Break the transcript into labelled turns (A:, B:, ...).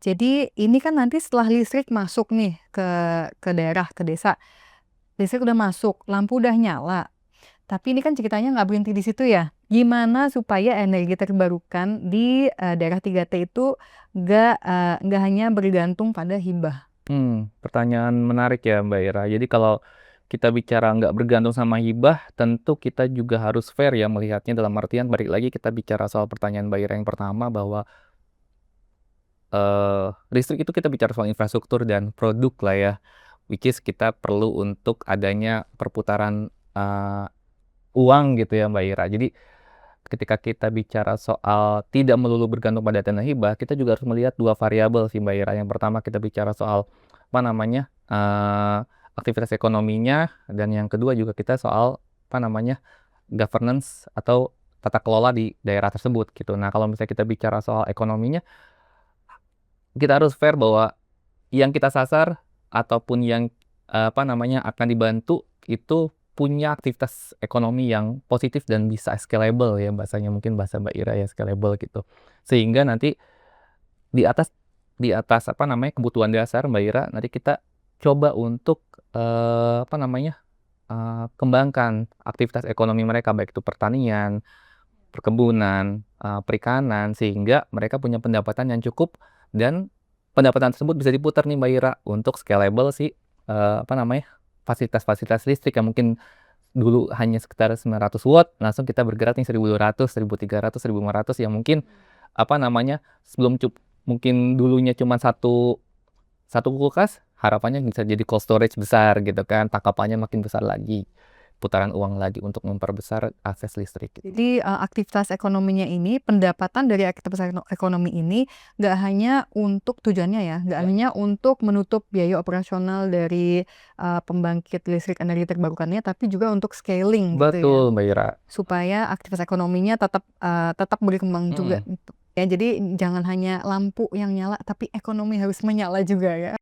A: Jadi ini kan nanti setelah listrik masuk nih ke daerah, ke desa, listrik udah masuk, lampu udah nyala, tapi ini kan ceritanya nggak berhenti di situ ya. Gimana supaya energi terbarukan di, daerah 3T itu nggak hanya bergantung pada hibah?
B: Pertanyaan menarik ya Mbak Ira. Jadi kalau kita bicara nggak bergantung sama hibah, tentu kita juga harus fair ya melihatnya, dalam artian balik lagi kita bicara soal pertanyaan Mbak Ira yang pertama bahwa listrik itu kita bicara soal infrastruktur dan produk lah ya, which is kita perlu untuk adanya perputaran uang gitu ya Mbak Ira. Jadi ketika kita bicara soal tidak melulu bergantung pada dana hibah, kita juga harus melihat dua variabel sih Mbak Ira. Yang pertama kita bicara soal apa namanya aktivitas ekonominya, dan yang kedua juga kita soal apa namanya governance atau tata kelola di daerah tersebut gitu. Nah kalau misalnya kita bicara soal ekonominya, kita harus fair bahwa yang kita sasar ataupun yang apa namanya akan dibantu itu punya aktivitas ekonomi yang positif dan bisa scalable ya, bahasanya mungkin bahasa Mbak Ira ya, scalable gitu. Sehingga nanti di atas apa namanya kebutuhan dasar Mbak Ira, nanti kita coba untuk apa namanya kembangkan aktivitas ekonomi mereka, baik itu pertanian, perkebunan, perikanan, sehingga mereka punya pendapatan yang cukup, dan pendapatan tersebut bisa diputar nih Mbak Ira untuk scalable si apa namanya fasilitas-fasilitas listrik yang mungkin dulu hanya sekitar 900 watt, langsung kita bergerak nih 1200, 1300, 1500, yang mungkin apa namanya mungkin dulunya cuma satu satu kulkas, harapannya bisa jadi cold storage besar gitu kan, tangkapannya makin besar lagi, putaran uang lagi untuk memperbesar akses listrik gitu.
A: Jadi, aktivitas ekonominya ini, pendapatan dari aktivitas ekonomi ini nggak hanya untuk tujuannya ya, nggak
B: Ya.
A: hanya untuk menutup biaya operasional dari, pembangkit listrik energi terbarukannya, tapi juga untuk scaling gitu ya,
B: Betul Mbak Ira.
A: supaya aktivitas ekonominya tetap berkembang juga
B: Mm.
A: gitu. Ya jadi jangan hanya lampu yang nyala, tapi ekonomi harus menyala juga ya.